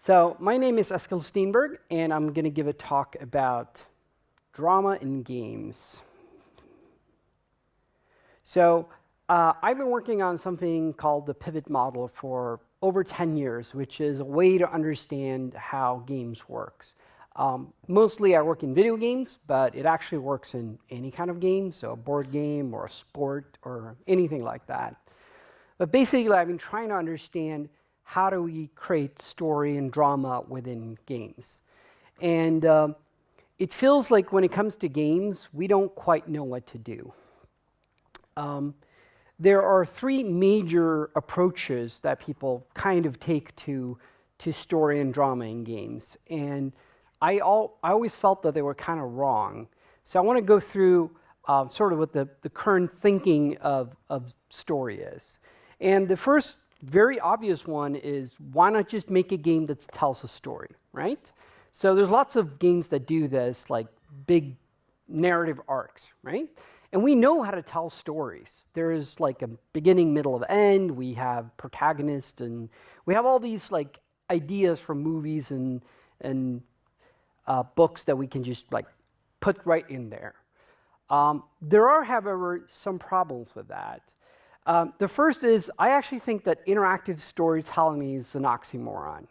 So my name is Eskil Steenberg, and I'm going to give a talk about drama in games. So I've been working on something called the pivot model for over 10 years, which is a way to understand how games works. Mostly I work in video games, but it actually works in any kind of game, so a board game or a sport or anything like that. But basically, I've been trying to understand how do we create story and drama within games. And it feels like when it comes to games, we don't quite know what to do. There are three major approaches that people kind of take to story and drama in games. And I always felt that they were kind of wrong. So I want to go through sort of what the current thinking of story is. And the first very obvious one is, why not just make a game that tells a story, right? So there's lots of games that do this, like big narrative arcs, right? And we know how to tell stories. There is like a beginning, middle, and end. We have protagonists, and we have all these like ideas from movies and books that we can just like put right in there. There are, however, some problems with that. The first is, I actually think that interactive storytelling is an oxymoron.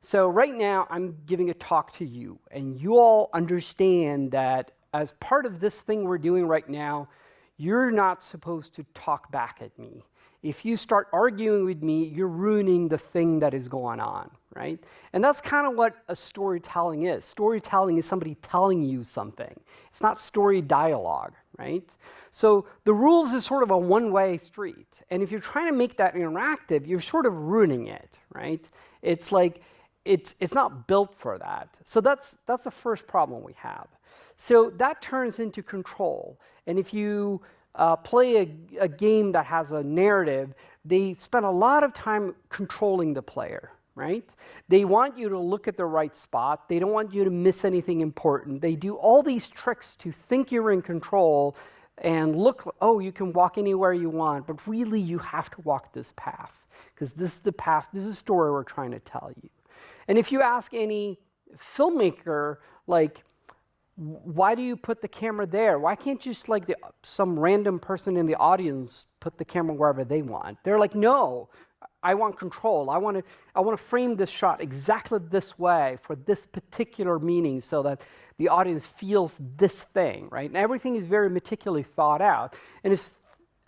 So right now, I'm giving a talk to you, and you all understand that as part of this thing we're doing right now, you're not supposed to talk back at me. If you start arguing with me, you're ruining the thing that is going on, right? And that's kind of what a storytelling is. Storytelling is somebody telling you something. It's not story dialogue, right? So the rules is sort of a one-way street. And if you're trying to make that interactive, you're sort of ruining it, right? It's like, it's not built for that. So that's the first problem we have. So that turns into control. And if you play a game that has a narrative, they spend a lot of time controlling the player, right? They want you to look at the right spot. They don't want you to miss anything important. They do all these tricks to think you're in control and look, oh, you can walk anywhere you want, but really you have to walk this path, because this is the path, this is the story we're trying to tell you. And if you ask any filmmaker, like, why do you put the camera there? Why can't just like some random person in the audience put the camera wherever they want? They're like, no, I want control. I want to frame this shot exactly this way for this particular meaning so that the audience feels this thing, right? And everything is very meticulously thought out. And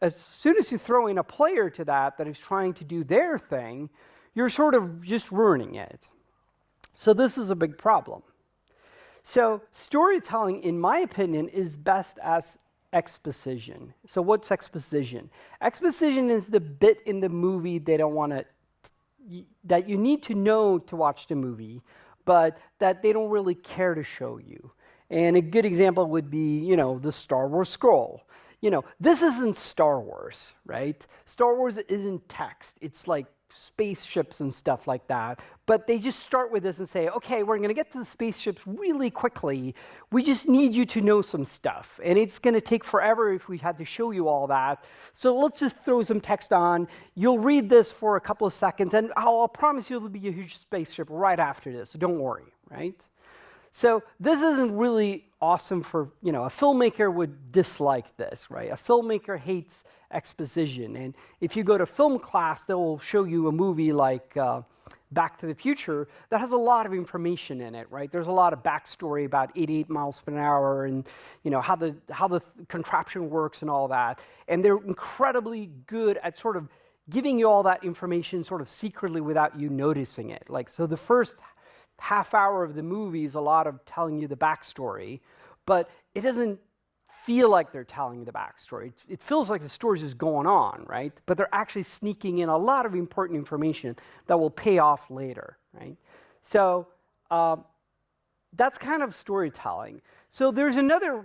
as soon as you throw in a player to that is trying to do their thing, you're sort of just ruining it. So this is a big problem. So storytelling, in my opinion, is best as exposition. So what's exposition? Exposition is the bit in the movie they don't want to, that you need to know to watch the movie, but that they don't really care to show you. And a good example would be, the Star Wars scroll. This isn't Star Wars, right? Star Wars isn't text. It's like spaceships and stuff like that. But they just start with this and say, okay, we're going to get to the spaceships really quickly. We just need you to know some stuff. And it's going to take forever if we had to show you all that. So let's just throw some text on. You'll read this for a couple of seconds, and I'll promise you there'll be a huge spaceship right after this. So don't worry, right? So this isn't really awesome for, a filmmaker would dislike this, right? A filmmaker hates exposition. And if you go to film class, they will show you a movie like Back to the Future that has a lot of information in it, right? There's a lot of backstory about 88 miles per hour and, how the contraption works and all that. And they're incredibly good at sort of giving you all that information sort of secretly without you noticing it. Like, so the first half hour of the movie is a lot of telling you the backstory, but it doesn't feel like they're telling you the backstory. It feels like the story's just going on, right? But they're actually sneaking in a lot of important information that will pay off later, right? So that's kind of storytelling. So there's another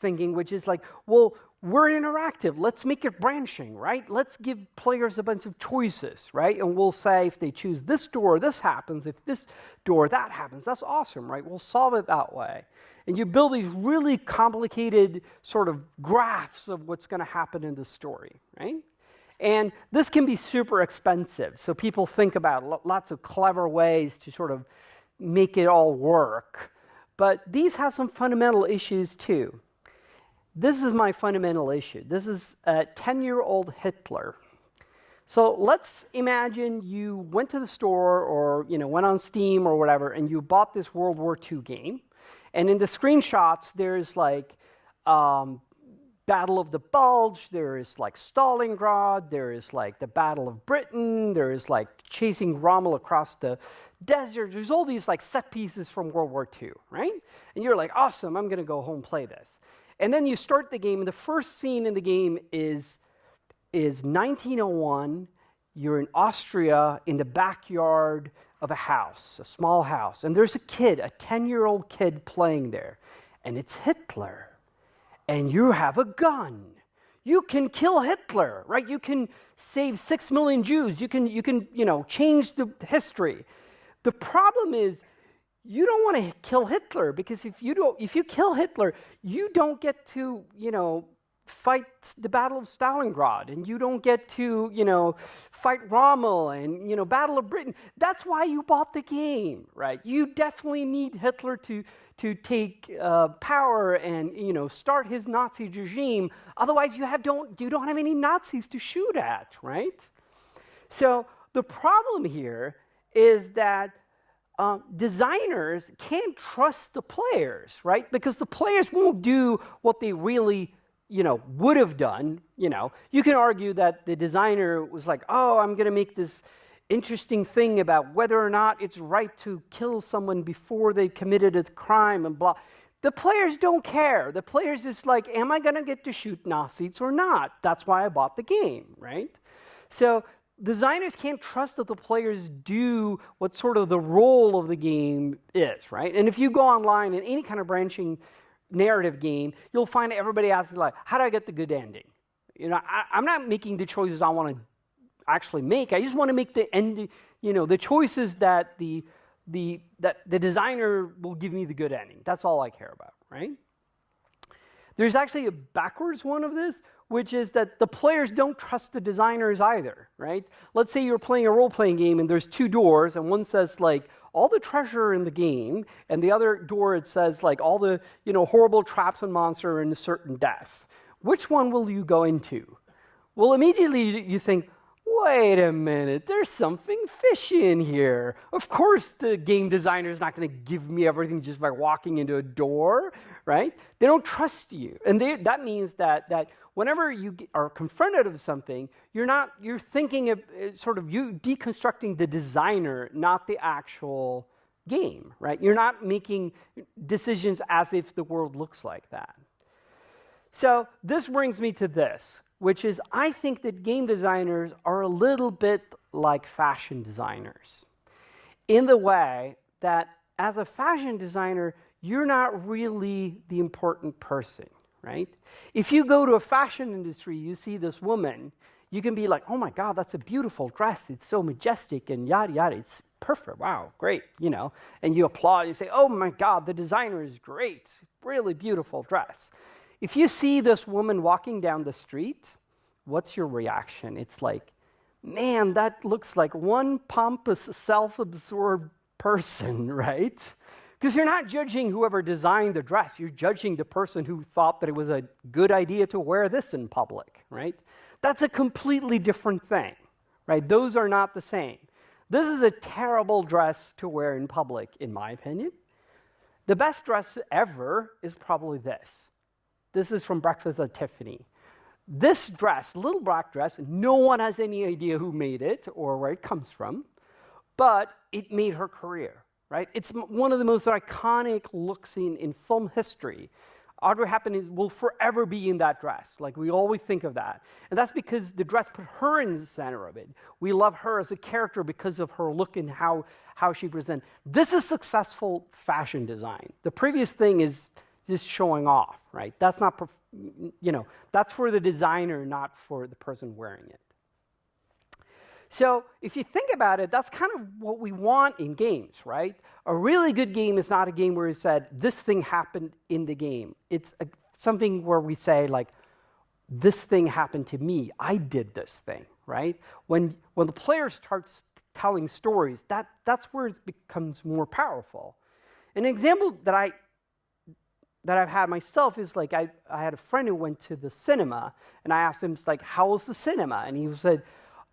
thinking, which is like, well, we're interactive. Let's make it branching, right? Let's give players a bunch of choices, right? And we'll say if they choose this door, this happens. If this door, that happens. That's awesome, right? We'll solve it that way. And you build these really complicated sort of graphs of what's going to happen in the story, right? And this can be super expensive. So people think about lots of clever ways to sort of make it all work. But these have some fundamental issues too. This is my fundamental issue. This is a 10-year-old Hitler. So let's imagine you went to the store or went on Steam or whatever, and you bought this World War II game. And in the screenshots, there's like Battle of the Bulge, there is like Stalingrad, there is like the Battle of Britain, there is like chasing Rommel across the desert. There's all these like set pieces from World War II, right? And you're like, awesome, I'm going to go home and play this. And then you start the game, and the first scene in the game is 1901. You're in Austria in the backyard of a house, a small house. And there's a kid, a 10-year-old kid playing there. And it's Hitler. And you have a gun. You can kill Hitler, right? You can save 6 million Jews. You can change the history. The problem is, you don't want to kill Hitler, because if you kill Hitler, you don't get to, fight the Battle of Stalingrad, and you don't get to, fight Rommel and, Battle of Britain. That's why you bought the game, right? You definitely need Hitler to take power and, start his Nazi regime. Otherwise, you don't have any Nazis to shoot at, right? So the problem here is that designers can't trust the players, right? Because the players won't do what they really, would have done. You can argue that the designer was like, oh, I'm going to make this interesting thing about whether or not it's right to kill someone before they committed a crime and blah. The players don't care. The players is like, am I going to get to shoot Nazis or not? That's why I bought the game, right? So designers can't trust that the players do what sort of the role of the game is, right? And if you go online in any kind of branching narrative game, you'll find everybody asking, like, how do I get the good ending? I'm not making the choices I want to actually make. I just want to make the end, the choices that the designer will give me the good ending. That's all I care about, right? There's actually a backwards one of this, which is that the players don't trust the designers either, right? Let's say you're playing a role-playing game and there's two doors, and one says like all the treasure in the game, and the other door it says like all the horrible traps and monster and a certain death. Which one will you go into? Well, immediately you think, wait a minute, there's something fishy in here. Of course the game designer is not going to give me everything just by walking into a door, right? They don't trust you. And that means that whenever you are confronted with something, you're thinking of sort of you deconstructing the designer, not the actual game, right? You're not making decisions as if the world looks like that. So this brings me to this, which is I think that game designers are a little bit like fashion designers in the way that as a fashion designer, you're not really the important person, right? If you go to a fashion industry, you see this woman, you can be like, oh my God, that's a beautiful dress. It's so majestic and yada, yada. It's perfect. Wow, great, and you applaud. You say, oh my God, the designer is great. Really beautiful dress. If you see this woman walking down the street, what's your reaction? It's like, man, that looks like one pompous, self-absorbed person, right? Because you're not judging whoever designed the dress. You're judging the person who thought that it was a good idea to wear this in public, right? That's a completely different thing, right? Those are not the same. This is a terrible dress to wear in public, in my opinion. The best dress ever is probably this. This is from Breakfast at Tiffany. This dress, little black dress, no one has any idea who made it or where it comes from, but it made her career, right? It's one of the most iconic looks in film history. Audrey Hepburn will forever be in that dress. Like, we always think of that. And that's because the dress put her in the center of it. We love her as a character because of her look and how she presents. This is successful fashion design. The previous thing is just showing off, right? That's not, that's for the designer, not for the person wearing it. So if you think about it, that's kind of what we want in games, right? A really good game is not a game where we said, this thing happened in the game. It's something where we say, like, this thing happened to me. I did this thing, right? When the player starts telling stories, that's where it becomes more powerful. An example that I've had myself is like I had a friend who went to the cinema, and I asked him, like, how was the cinema? And he said,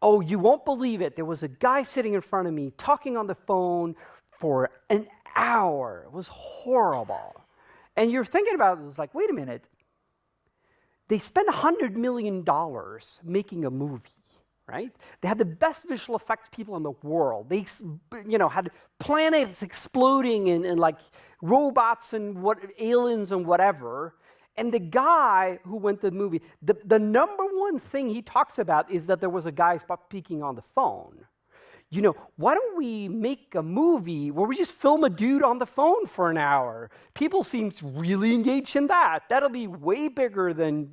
oh, you won't believe it. There was a guy sitting in front of me talking on the phone for an hour. It was horrible. And you're thinking about it, it's like, wait a minute. They spent $100 million making a movie, right? They had the best visual effects people in the world. They, had planets exploding and like robots and aliens and whatever. And the guy who went to the movie, the number one thing he talks about is that there was a guy speaking on the phone. Why don't we make a movie where we just film a dude on the phone for an hour? People seem really engaged in that. That'll be way bigger than,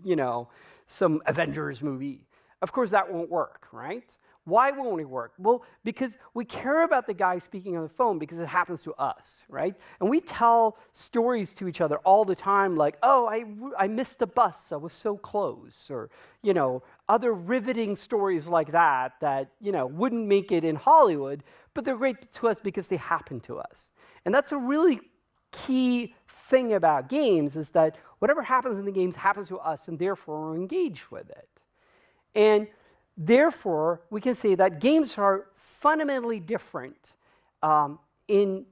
some Avengers movie. Of course, that won't work, right? Why won't it work? Well, because we care about the guy speaking on the phone because it happens to us, right? And we tell stories to each other all the time like, oh, I missed the bus, I was so close, or, other riveting stories like that, wouldn't make it in Hollywood, but they're great to us because they happen to us. And that's a really key thing about games is that whatever happens in the games happens to us, and therefore we're engaged with it. And therefore, we can say that games are fundamentally different in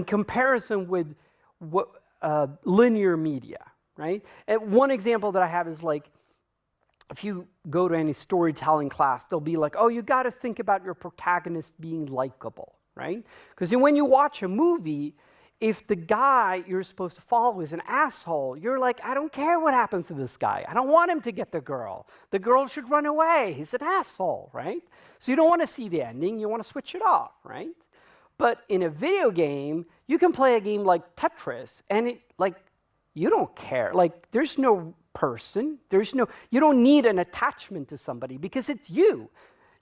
comparison with linear media, right? And one example that I have is like, if you go to any storytelling class, they'll be like, oh, you got to think about your protagonist being likable, right? Because when you watch a movie, if the guy you're supposed to follow is an asshole, you're like, I don't care what happens to this guy. I don't want him to get the girl. The girl should run away. He's an asshole, right? So you don't want to see the ending. You want to switch it off, right? But in a video game, you can play a game like Tetris, and you don't care. Like, there's no person. You don't need an attachment to somebody because it's you.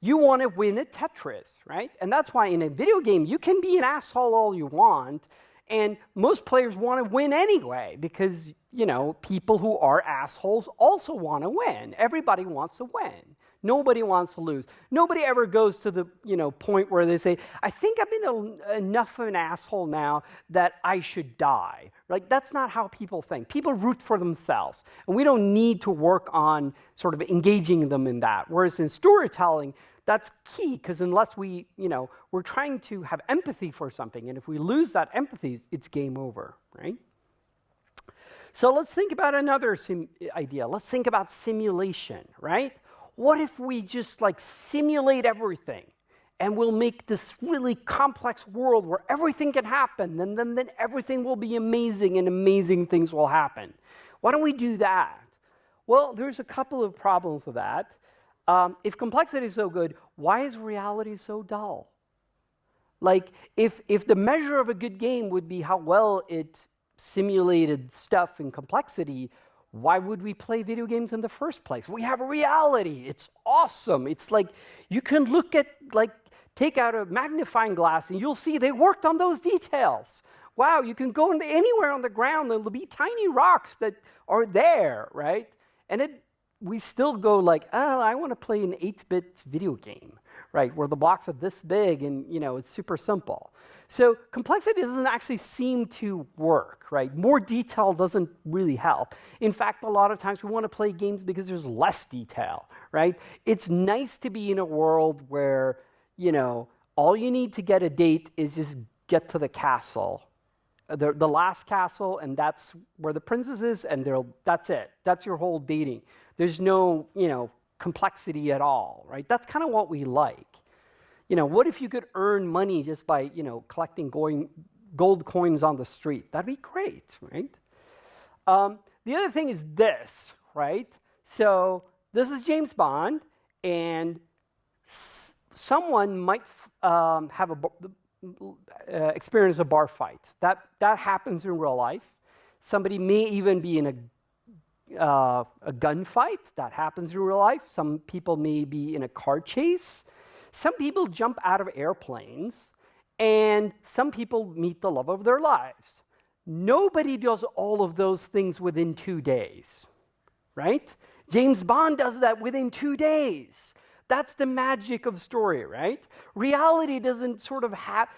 You want to win at Tetris, right? And that's why in a video game, you can be an asshole all you want, and most players want to win anyway because, people who are assholes also want to win. Everybody wants to win. Nobody wants to lose. Nobody ever goes to the, point where they say, I think I've been enough of an asshole now that I should die. Like, that's not how people think. People root for themselves, and we don't need to work on sort of engaging them in that. Whereas in storytelling, that's key, because unless we're trying to have empathy for something, and if we lose that empathy, it's game over, right? So let's think about another idea. Let's think about simulation, right? What if we just simulate everything, and we'll make this really complex world where everything can happen, and then everything will be amazing, and amazing things will happen? Why don't we do that? Well, there's a couple of problems with that. If complexity is so good, why is reality so dull? Like, if the measure of a good game would be how well it simulated stuff and complexity, why would we play video games in the first place? We have a reality. It's awesome. It's like you can look at, take out a magnifying glass and you'll see they worked on those details. Wow, you can go anywhere on the ground and there'll be tiny rocks that are there, right? And we still go I want to play an 8-bit video game, right? Where the blocks are this big and, it's super simple. So complexity doesn't actually seem to work, right? More detail doesn't really help. In fact, a lot of times we want to play games because there's less detail, right? It's nice to be in a world where, all you need to get a date is just get to the castle, the last castle, and that's where the princess is, and that's it. That's your whole dating. There's no, complexity at all, right? That's kind of what we like. What if you could earn money just by, collecting gold coins on the street? That'd be great, right? The other thing is this, right? So this is James Bond, and someone might have experience a bar fight. That happens in real life. Somebody may even be in a gunfight. That happens in real life. Some people may be in a car chase. Some people jump out of airplanes, and some people meet the love of their lives. Nobody does all of those things within 2 days, right? James Bond does that within 2 days. That's the magic of story, right? Reality doesn't sort of have,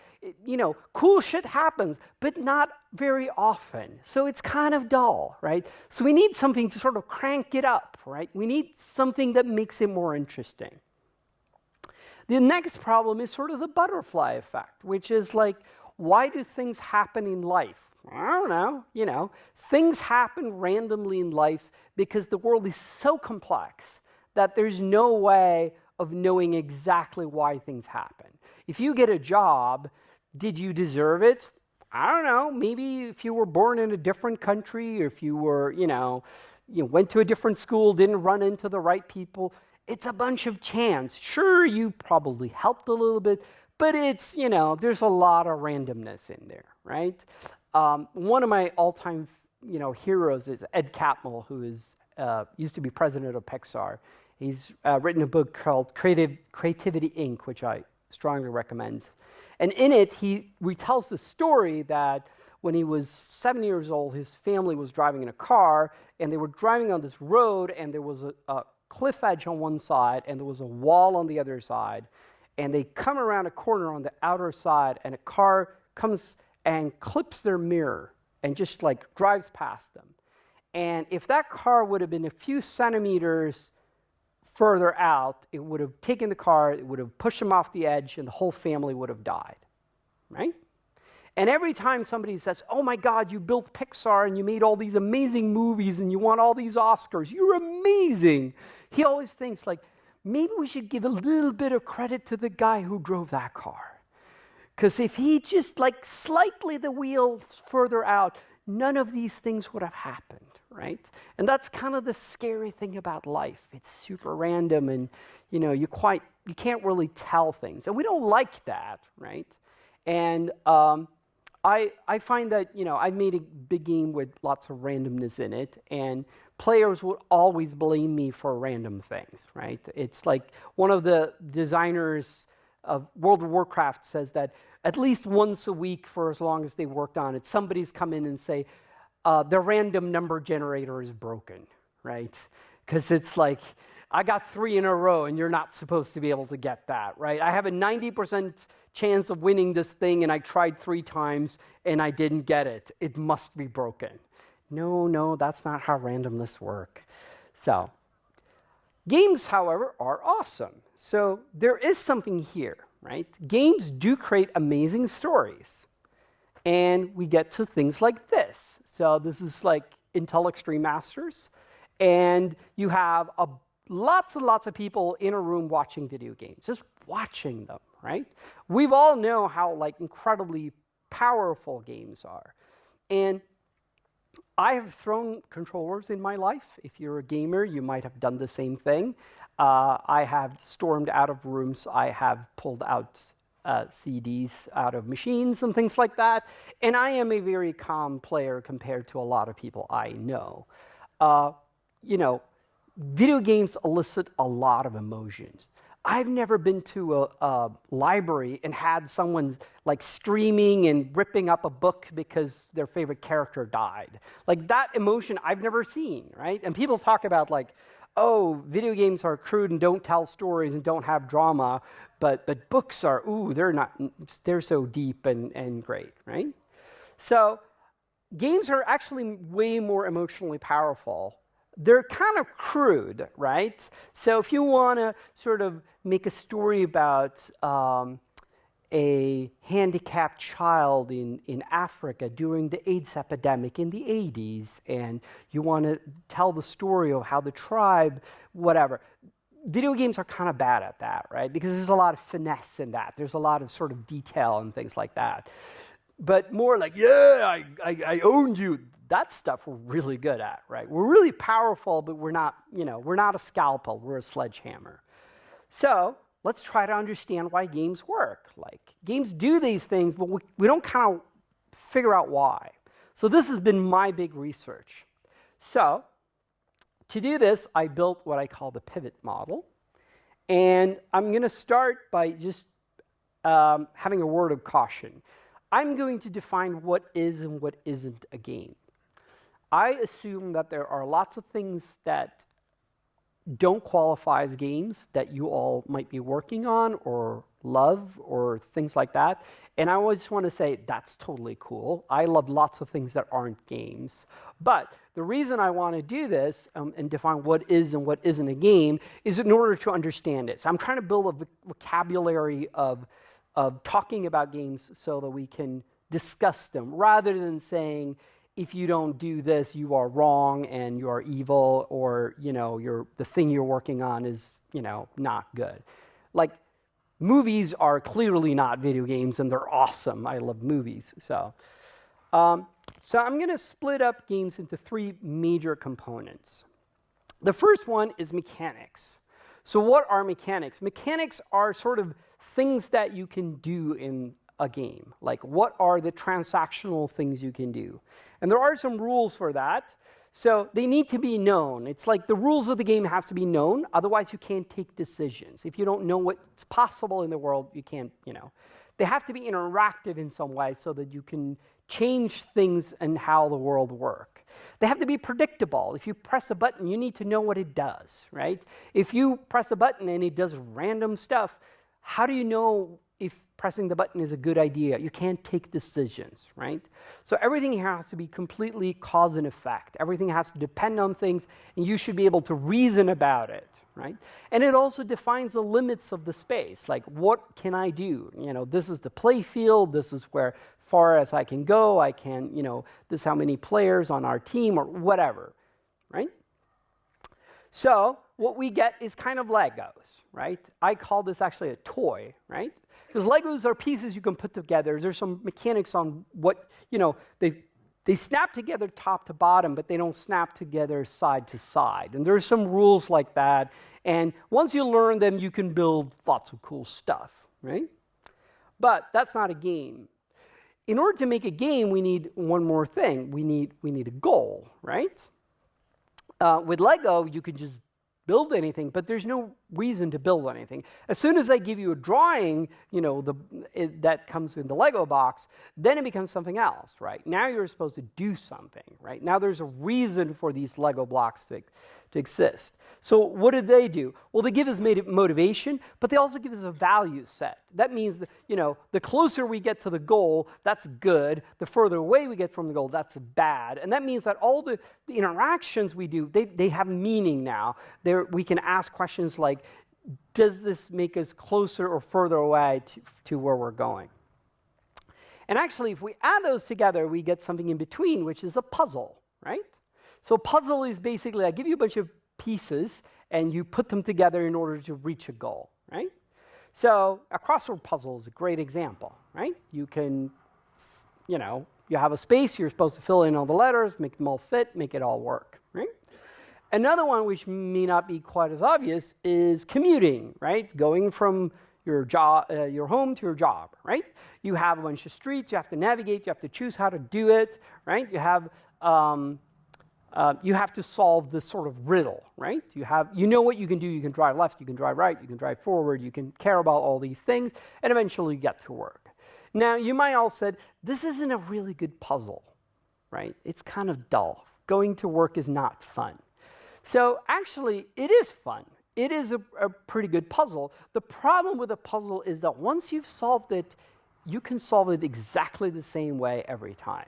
cool shit happens, but not very often. So it's kind of dull, right? So we need something to sort of crank it up, right? We need something that makes it more interesting. The next problem is sort of the butterfly effect, which is like, why do things happen in life? I don't know, things happen randomly in life because the world is so complex that there's no way of knowing exactly why things happen. If you get a job, did you deserve it? I don't know. Maybe if you were born in a different country, or if you were, you went to a different school, didn't run into the right people, it's a bunch of chance. Sure, you probably helped a little bit, but it's, there's a lot of randomness in there, right? One of my all-time, heroes is Ed Catmull, who is used to be president of Pixar. He's written a book called Creativity Inc., which I strongly recommend. And in it, he retells the story that when he was 7 years old, his family was driving in a car, and they were driving on this road, and there was a cliff edge on one side, and there was a wall on the other side. And they come around a corner on the outer side, and a car comes and clips their mirror and just like drives past them. And if that car would have been a few centimeters further out, it would have taken the car, it would have pushed them off the edge, and the whole family would have died, right? And every time somebody says, oh my God, you built Pixar and you made all these amazing movies and you won all these Oscars, you're amazing. He always thinks like, maybe we should give a little bit of credit to the guy who drove that car. Because if he just like slightly the wheels further out, none of these things would have happened, right? And that's kind of the scary thing about life. It's super random, and you can't really tell things, and we don't like that, right? And I find that I've made a big game with lots of randomness in it, and players would always blame me for random things, right? It's like one of the designers of World of Warcraft says that at least once a week for as long as they worked on it, somebody's come in and say, the random number generator is broken, right? Because it's like, I got 3 in a row and you're not supposed to be able to get that, right? I have a 90% chance of winning this thing and I tried 3 times and I didn't get it. It must be broken. No, that's not how randomness works. So, games, however, are awesome. So there is something here, right? Games do create amazing stories. And we get to things like this. So this is like Intel Extreme Masters. And you have lots and lots of people in a room watching video games, just watching them, right? We've all know how like incredibly powerful games are. And I have thrown controllers in my life. If you're a gamer, you might have done the same thing. I have stormed out of rooms. I have pulled out CDs out of machines and things like that. And I am a very calm player compared to a lot of people I know. Video games elicit a lot of emotions. I've never been to a library and had someone like screaming and ripping up a book because their favorite character died. Like that emotion I've never seen, right? And people talk about like, oh, video games are crude and don't tell stories and don't have drama, but books are, they're so deep and great, right? So games are actually way more emotionally powerful. They're kind of crude, right? So if you want to sort of make a story about a handicapped child in Africa during the AIDS epidemic in the 80s, and you want to tell the story of how the tribe, whatever. Video games are kind of bad at that, right? Because there's a lot of finesse in that. There's a lot of sort of detail and things like that. But more like, yeah, I owned you. That stuff we're really good at, right? We're really powerful, but we're not a scalpel, we're a sledgehammer. So let's try to understand why games work. Like, games do these things, but we don't kind of figure out why. So this has been my big research. So to do this, I built what I call the pivot model. And I'm going to start by just having a word of caution. I'm going to define what is and what isn't a game. I assume that there are lots of things that don't qualify as games that you all might be working on or love or things like that. And I always want to say that's totally cool. I love lots of things that aren't games. But the reason I want to do this and define what is and what isn't a game is in order to understand it. So I'm trying to build a vocabulary of talking about games so that we can discuss them rather than saying, if you don't do this, you are wrong and you are evil, or the thing you're working on is not good. Like, movies are clearly not video games, and they're awesome. I love movies. So I'm going to split up games into three major components. The first one is mechanics. So what are mechanics? Mechanics are sort of things that you can do in a game. Like, what are the transactional things you can do? And there are some rules for that. So they need to be known. It's like the rules of the game have to be known. Otherwise, you can't take decisions. If you don't know what's possible in the world, you can't, They have to be interactive in some way so that you can change things and how the world works. They have to be predictable. If you press a button, you need to know what it does, right? If you press a button and it does random stuff, how do you know if pressing the button is a good idea? You can't take decisions, right? So everything here has to be completely cause and effect. Everything has to depend on things, and you should be able to reason about it, right? And it also defines the limits of the space. Like, what can I do? This is the play field. This is where far as I can go. I can, this is how many players on our team or whatever, right? So what we get is kind of Legos, right? I call this actually a toy, right? Because Legos are pieces you can put together. There's some mechanics on what, they snap together top to bottom, but they don't snap together side to side. And there's some rules like that. And once you learn them, you can build lots of cool stuff, right? But that's not a game. In order to make a game, we need one more thing. We need a goal, right? With Lego, you can just build anything, but there's no reason to build anything. As soon as I give you a drawing, that comes in the Lego box, then it becomes something else, right? Now you're supposed to do something, right? Now there's a reason for these Lego blocks to exist. So what did they do? Well, they give us motivation, but they also give us a value set. That means that, the closer we get to the goal, that's good. The further away we get from the goal, that's bad. And that means that all the interactions we do, they have meaning now. We can ask questions like, does this make us closer or further away to where we're going? And actually, if we add those together, we get something in between, which is a puzzle, right? So a puzzle is basically, I give you a bunch of pieces, and you put them together in order to reach a goal, right? So a crossword puzzle is a great example, right? You can, you have a space, you're supposed to fill in all the letters, make them all fit, make it all work, right? Another one, which may not be quite as obvious, is commuting, right? Going from your home to your job, right? You have a bunch of streets, you have to navigate, you have to choose how to do it, right? You have to solve this sort of riddle, right? You know what you can do. You can drive left, you can drive right, you can drive forward, you can care about all these things, and eventually you get to work. Now, you might all said, this isn't a really good puzzle, right? It's kind of dull. Going to work is not fun. So actually, it is fun. It is a pretty good puzzle. The problem with a puzzle is that once you've solved it, you can solve it exactly the same way every time.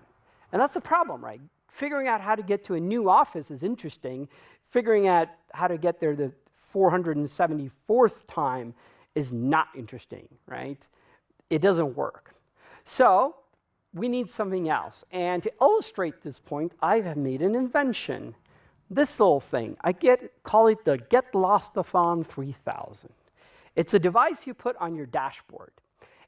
And that's the problem, right? Figuring out how to get to a new office is interesting. Figuring out how to get there the 474th time is not interesting, right? It doesn't work. So we need something else. And to illustrate this point, I have made an invention. This little thing, call it the Get Lostathon 3000. It's a device you put on your dashboard.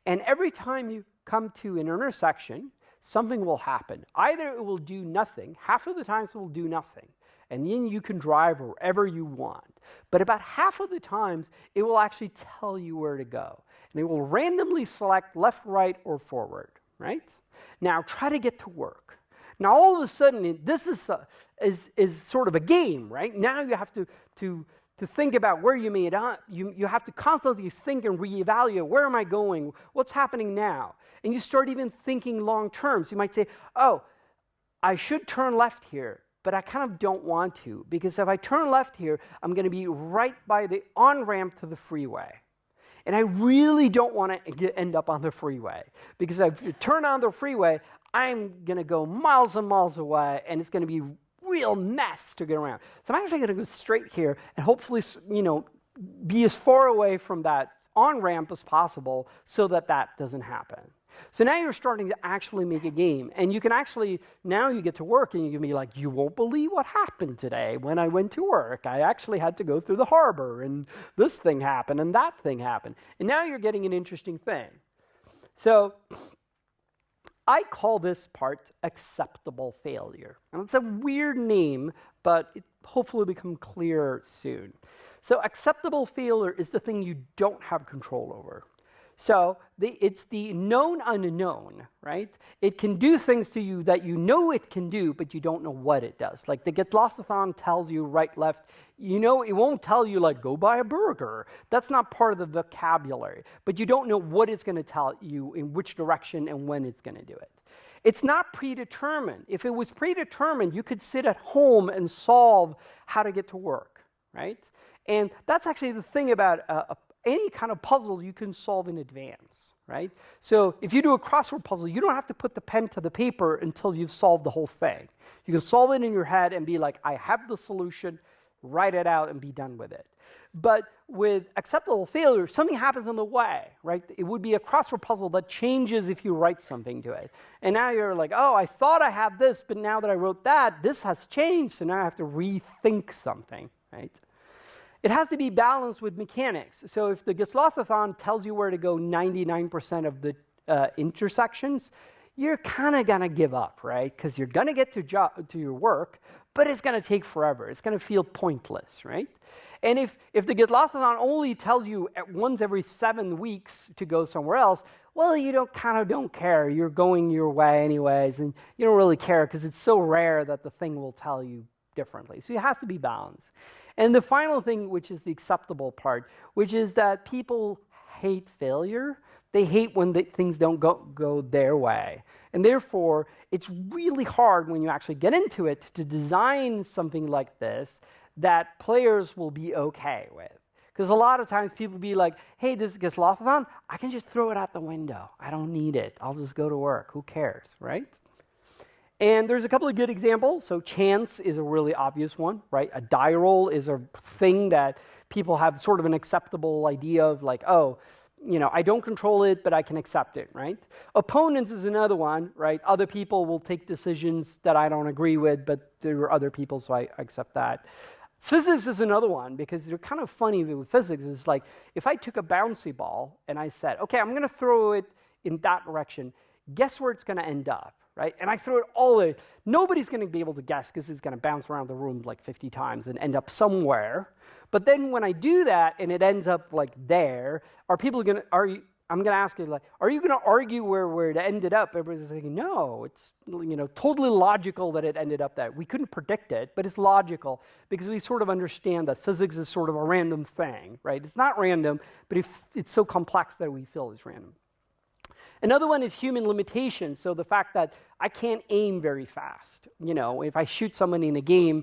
And every time you come to an intersection, something will happen. Either it will do nothing, half of the times it will do nothing, and then you can drive wherever you want. But about half of the times, it will actually tell you where to go. And it will randomly select left, right, or forward, right? Now try to get to work. Now all of a sudden, this is sort of a game, right? Now you have to think about where you made up. You have to constantly think and reevaluate, where am I going? What's happening now? And you start even thinking long term. So you might say, oh, I should turn left here. but I kind of don't want to, because if I turn left here, I'm going to be right by the on-ramp to the freeway. And I really don't want to end up on the freeway, because if you turn on the freeway, I'm going to go miles and miles away, and it's going to be a real mess to get around. So I'm actually going to go straight here and hopefully, be as far away from that on-ramp as possible so that that doesn't happen. So now you're starting to actually make a game, and you can actually, now you get to work and you can be like, you won't believe what happened today when I went to work. I actually had to go through the harbor, and this thing happened, and that thing happened. And now you're getting an interesting thing. So I call this part acceptable failure. And it's a weird name, but it hopefully will become clear soon. So acceptable failure is the thing you don't have control over. So it's the known unknown, right? It can do things to you that you know it can do, but you don't know what it does. Like the Get Lost-a-thon tells you right, left. It won't tell you, like, go buy a burger. That's not part of the vocabulary. But you don't know what it's going to tell you, in which direction and when it's going to do it. It's not predetermined. If it was predetermined, you could sit at home and solve how to get to work, right? And that's actually the thing about any kind of puzzle you can solve in advance, right? So if you do a crossword puzzle, you don't have to put the pen to the paper until you've solved the whole thing. You can solve it in your head and be like, I have the solution, write it out, and be done with it. But with acceptable failure, something happens in the way, right? It would be a crossword puzzle that changes if you write something to it. And now you're like, oh, I thought I had this, but now that I wrote that, this has changed, so now I have to rethink something, right? It has to be balanced with mechanics. So if the Get Lost-a-thon tells you where to go 99% of the intersections, you're kind of going to give up, right? Because you're going to get to your work, but it's going to take forever. It's going to feel pointless, right? And if the Get Lost-a-thon only tells you once every 7 weeks to go somewhere else, well, you don't care. You're going your way anyways, and you don't really care because it's so rare that the thing will tell you differently. So it has to be balanced. And the final thing, which is the acceptable part, which is that people hate failure. They hate when things don't go their way. And therefore, it's really hard when you actually get into it to design something like this that players will be okay with. Because a lot of times people be like, hey, this gets Lost-a-thon, I can just throw it out the window. I don't need it. I'll just go to work. Who cares, right? And there's a couple of good examples. So chance is a really obvious one, right? A die roll is a thing that people have sort of an acceptable idea of, like, oh, I don't control it, but I can accept it, right? Opponents is another one, right? Other people will take decisions that I don't agree with, but there are other people, so I accept that. Physics is another one, because they're kind of funny with physics. It's like, if I took a bouncy ball and I said, okay, I'm going to throw it in that direction, guess where it's going to end up? Right? And I throw it all in. Nobody's going to be able to guess because it's going to bounce around the room like 50 times and end up somewhere. But then when I do that and it ends up like there, I'm going to ask you, like, are you going to argue where it ended up? Everybody's thinking, no, it's totally logical that it ended up there. We couldn't predict it, but it's logical because we sort of understand that physics is sort of a random thing, right? It's not random, but it's so complex that we feel it's random. Another one is human limitations. So the fact that I can't aim very fast. If I shoot someone in a game,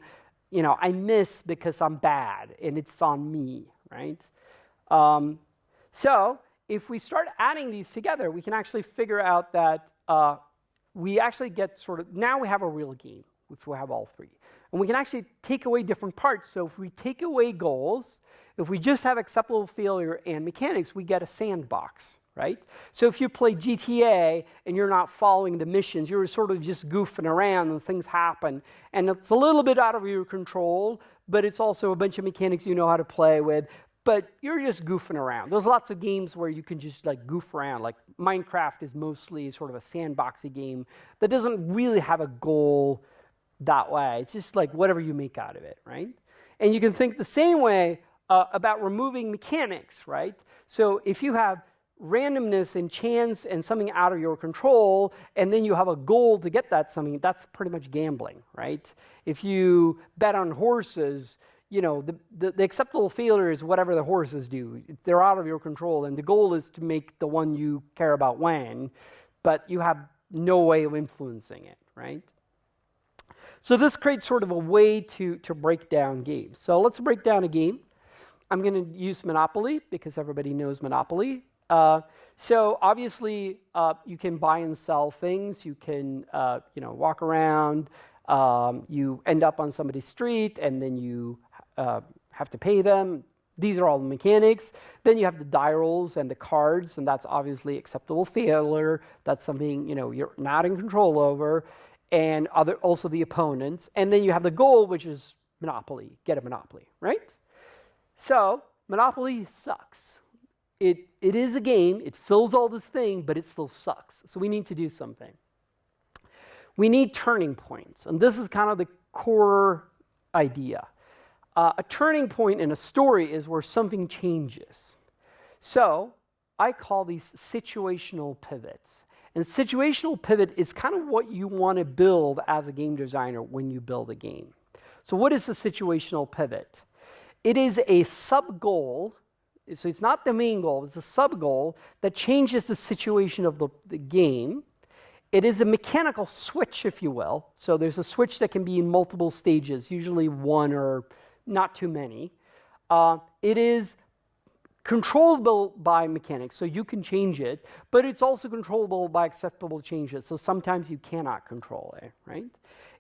I miss because I'm bad, and it's on me, right? So if we start adding these together, we can actually figure out that we actually get now we have a real game if we have all three. And we can actually take away different parts. So if we take away goals, if we just have acceptable failure and mechanics, we get a sandbox. Right? So if you play GTA and you're not following the missions, you're sort of just goofing around and things happen. And it's a little bit out of your control, but it's also a bunch of mechanics you know how to play with, but you're just goofing around. There's lots of games where you can just like goof around. Like Minecraft is mostly sort of a sandboxy game that doesn't really have a goal that way. It's just like whatever you make out of it, right? And you can think the same way about removing mechanics, right? So if you have randomness and chance and something out of your control, and then you have a goal to get that something, that's pretty much gambling, right? If you bet on horses, the acceptable failure is whatever the horses do. They're out of your control, and the goal is to make the one you care about win, but you have no way of influencing it, right? So this creates sort of a way to break down games. So let's break down a game. I'm going to use Monopoly because everybody knows Monopoly. So obviously, you can buy and sell things. You can, walk around. You end up on somebody's street, and then you have to pay them. These are all the mechanics. Then you have the die rolls and the cards, and that's obviously acceptable failure. That's something you're not in control over, and also the opponents. And then you have the goal, which is Monopoly. Get a Monopoly, right? So Monopoly sucks. It is a game. It fills all this thing, but it still sucks. So we need to do something. We need turning points, and this is kind of the core idea. A turning point in a story is where something changes. So I call these situational pivots. And situational pivot is kind of what you want to build as a game designer when you build a game. So what is a situational pivot? It is a sub-goal. So it's not the main goal. It's a sub-goal that changes the situation of the game. It is a mechanical switch, if you will. So there's a switch that can be in multiple stages, usually one or not too many. It is controllable by mechanics, so you can change it, but it's also controllable by acceptable changes, so sometimes you cannot control it, right?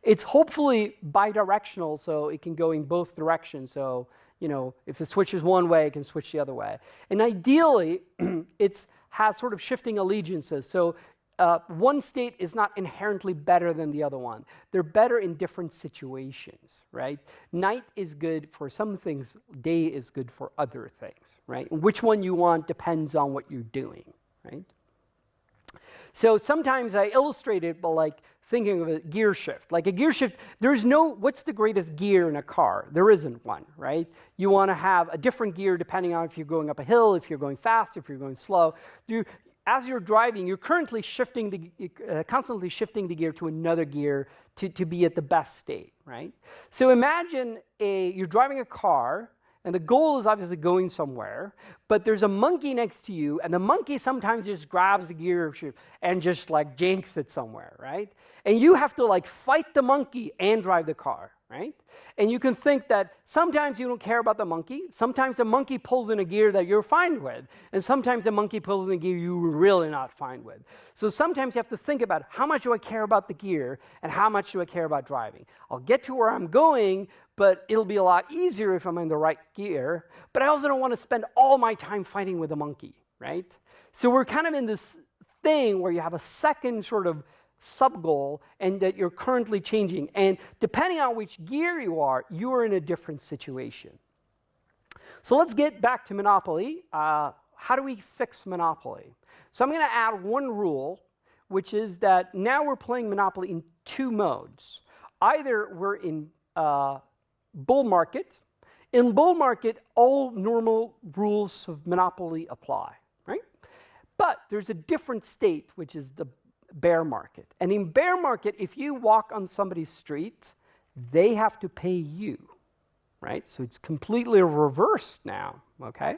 It's hopefully bidirectional, so it can go in both directions. So, if it switches one way, it can switch the other way. And ideally, it has sort of shifting allegiances. So one state is not inherently better than the other one. They're better in different situations, right? Night is good for some things. Day is good for other things, right? And which one you want depends on what you're doing, right? So sometimes I illustrate it by thinking of a gear shift. Like a gear shift, what's the greatest gear in a car? There isn't one, right? You want to have a different gear depending on if you're going up a hill, if you're going fast, if you're going slow. As you're driving, you're currently constantly shifting the gear to another gear to be at the best state, right? So imagine you're driving a car, and the goal is obviously going somewhere, but there's a monkey next to you, and the monkey sometimes just grabs the gear and just janks it somewhere, right? And you have to fight the monkey and drive the car, right? And you can think that sometimes you don't care about the monkey. Sometimes the monkey pulls in a gear that you're fine with. And sometimes the monkey pulls in a gear you're really not fine with. So sometimes you have to think about how much do I care about the gear and how much do I care about driving. I'll get to where I'm going, but it'll be a lot easier if I'm in the right gear. But I also don't want to spend all my time fighting with a monkey, right? So we're kind of in this thing where you have a second sort of sub-goal and that you're currently changing. And depending on which gear you are in a different situation. So let's get back to Monopoly. How do we fix Monopoly? So I'm going to add one rule, which is that now we're playing Monopoly in two modes. Either we're in bull market. In bull market, all normal rules of Monopoly apply, right? But there's a different state, which is the bear market. And in bear market, if you walk on somebody's street, they have to pay you, right? So it's completely reversed now, okay?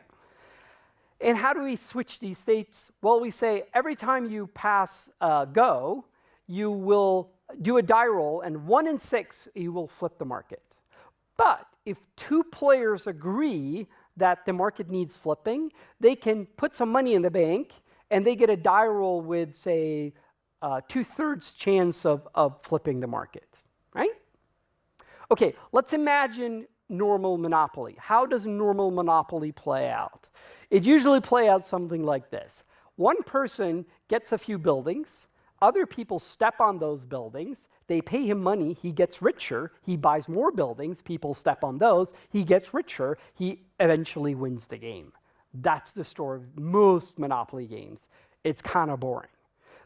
And how do we switch these states? Well, we say every time you pass go, you will do a die roll, and 1 in 6, you will flip the market. But if two players agree that the market needs flipping, they can put some money in the bank, and they get a die roll with, say, 2/3 chance of flipping the market, right? Okay, let's imagine normal Monopoly. How does normal Monopoly play out? It usually plays out something like this. One person gets a few buildings. Other people step on those buildings. They pay him money. He gets richer. He buys more buildings. People step on those. He gets richer. He eventually wins the game. That's the story of most Monopoly games. It's kind of boring.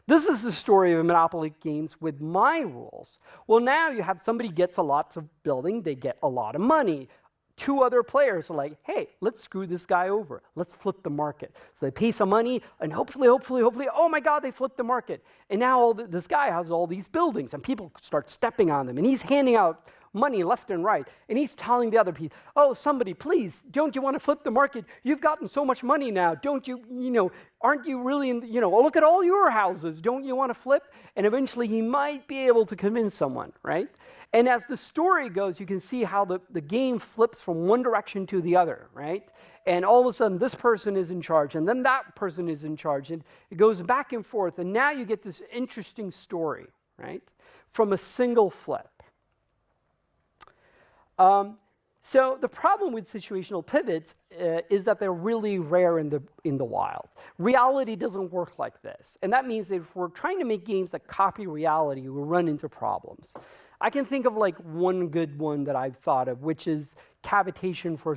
This is the story of Monopoly games with my rules. Well, now you have somebody gets a lot of building. They get a lot of money. Two other players are like, hey, let's screw this guy over. Let's flip the market. So they pay some money, and hopefully, oh my God, they flipped the market. And now this guy has all these buildings, and people start stepping on them, and he's handing out money left and right. And he's telling the other people, oh, somebody, please, don't you want to flip the market? You've gotten so much money now. Don't you, aren't you really, look at all your houses. Don't you want to flip? And eventually he might be able to convince someone, right? And as the story goes, you can see how the game flips from one direction to the other, right? And all of a sudden, this person is in charge, and then that person is in charge, and it goes back and forth, and now you get this interesting story, right, from a single flip. So the problem with situational pivots is that they're really rare in the wild. Reality doesn't work like this, and that means that if we're trying to make games that copy reality, we'll run into problems. I can think of like one good one that I've thought of, which is cavitation for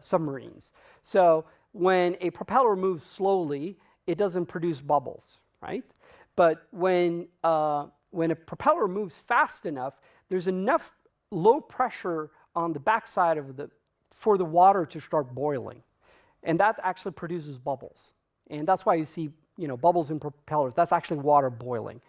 submarines. So when a propeller moves slowly, it doesn't produce bubbles, right? But when a propeller moves fast enough, there's enough low pressure on the backside for the water to start boiling, and that actually produces bubbles. And that's why you see, bubbles in propellers. That's actually water boiling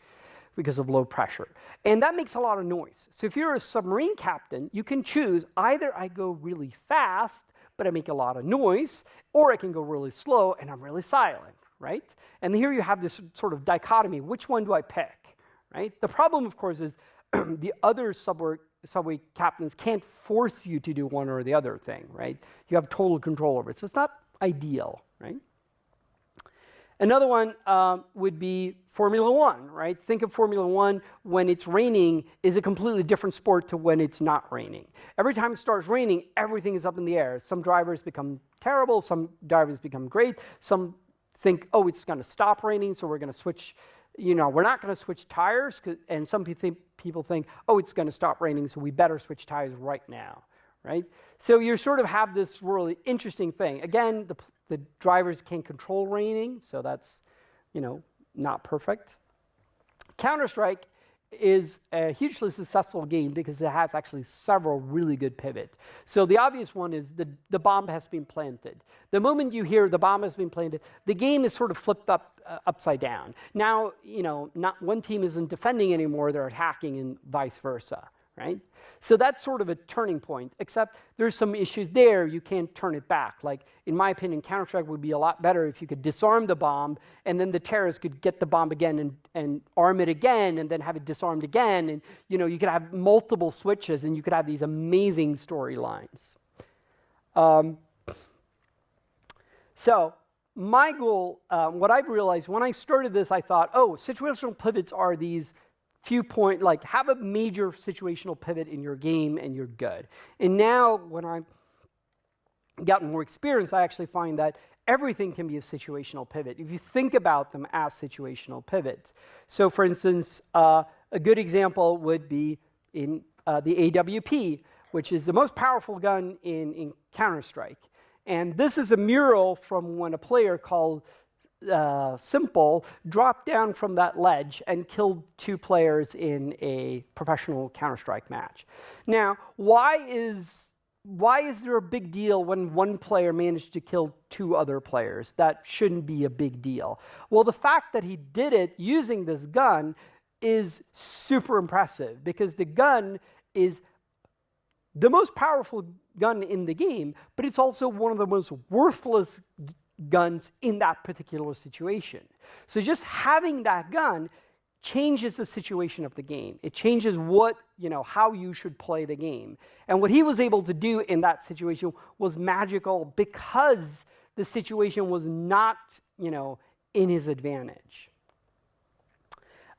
because of low pressure. And that makes a lot of noise. So if you're a submarine captain, you can choose either I go really fast, but I make a lot of noise, or I can go really slow and I'm really silent, right? And here you have this sort of dichotomy. Which one do I pick, right? The problem, of course, is the other subway captains can't force you to do one or the other thing, right? You have total control over it. So it's not ideal, right? Another one would be Formula One, right? Think of Formula One when it's raining is a completely different sport to when it's not raining. Every time it starts raining, everything is up in the air. Some drivers become terrible, some drivers become great, some think, oh, it's going to stop raining, so we're going to switch, we're not going to switch tires, and some people think, oh, it's going to stop raining, so we better switch tires right now, right? So you sort of have this really interesting thing. Again, the drivers can't control raining, so that's, not perfect. CounterStrike is a hugely successful game because it has actually several really good pivots. So the obvious one is the bomb has been planted. The moment you hear the bomb has been planted, the game is sort of flipped upside down. Now, not one team isn't defending anymore, they're attacking and vice versa, right? So that's sort of a turning point, except there's some issues there. You can't turn it back. Like, in my opinion, CounterStrike would be a lot better if you could disarm the bomb, and then the terrorists could get the bomb again and arm it again, and then have it disarmed again. And, you could have multiple switches, and you could have these amazing storylines. So my goal, what I've realized, when I started this, I thought, oh, situational pivots are these have a major situational pivot in your game and you're good. And now when I've gotten more experience, I actually find that everything can be a situational pivot if you think about them as situational pivots. So for instance, a good example would be in the AWP, which is the most powerful gun in Counter-Strike. And this is a mural from when a player called Simple dropped down from that ledge and killed 2 players in a professional Counter-Strike match. Now, why is there a big deal when one player managed to kill 2 other players? That shouldn't be a big deal. Well, the fact that he did it using this gun is super impressive because the gun is the most powerful gun in the game, but it's also one of the most worthless guns in that particular situation. So just having that gun changes the situation of the game. It changes how you should play the game. And what he was able to do in that situation was magical because the situation was not, in his advantage.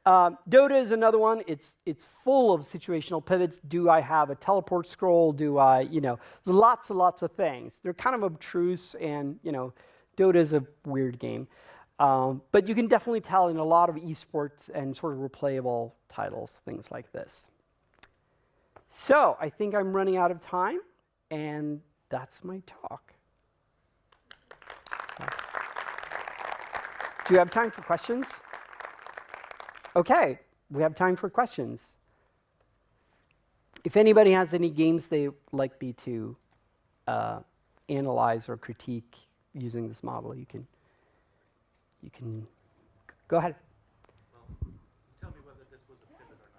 Dota is another one. It's full of situational pivots. Do I have a teleport scroll? Do I, there's lots and lots of things. They're kind of obtruse and, Dota is a weird game. But you can definitely tell in a lot of esports and sort of replayable titles, things like this. So I think I'm running out of time, and that's my talk. Do you have time for questions? Okay, we have time for questions. If anybody has any games they'd like me to analyze or critique using this model, you can go ahead. Well, tell me whether this was a pivot or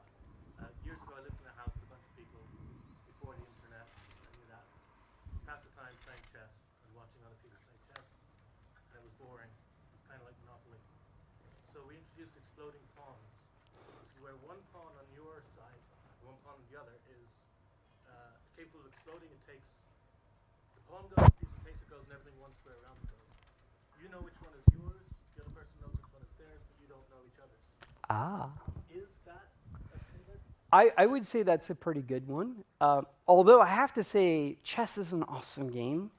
not. Years ago, I lived in a house with a bunch of boring. It's kind of like Monopoly. So we introduced exploding pawns, which is where one pawn on your side, one pawn on the other is capable of exploding. It takes the pawn goes, the piece of takes it goes, and everything one square around it goes. You know which one is yours. The other person knows which one is theirs, but you don't know each other's. Ah. Is that a pivot? I would say that's a pretty good one. Although I have to say, chess is an awesome game.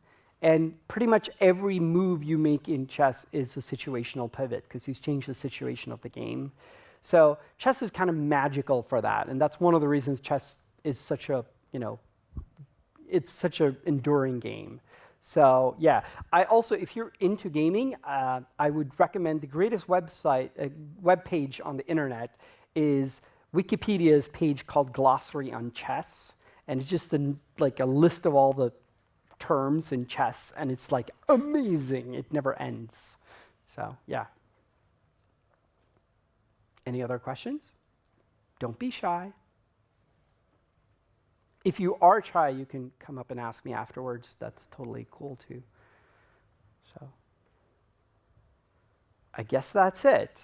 And pretty much every move you make in chess is a situational pivot because he's changed the situation of the game. So chess is kind of magical for that. And that's one of the reasons chess is such a, it's such an enduring game. So yeah, I also, if you're into gaming, I would recommend the greatest website, web page on the internet is Wikipedia's page called Glossary on Chess. And it's just like a list of all the terms in chess, and it's like amazing. It never ends. So yeah. Any other questions? Don't be shy. If you are shy, you can come up and ask me afterwards. That's totally cool too. So I guess that's it.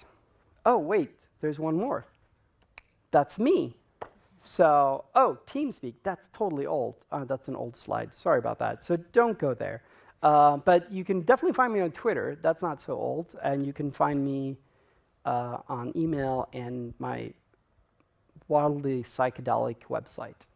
Oh, wait, there's one more. That's me. So, oh, TeamSpeak, that's totally old. That's an old slide. Sorry about that. So don't go there. But you can definitely find me on Twitter. That's not so old. And you can find me on email and my wildly psychedelic website.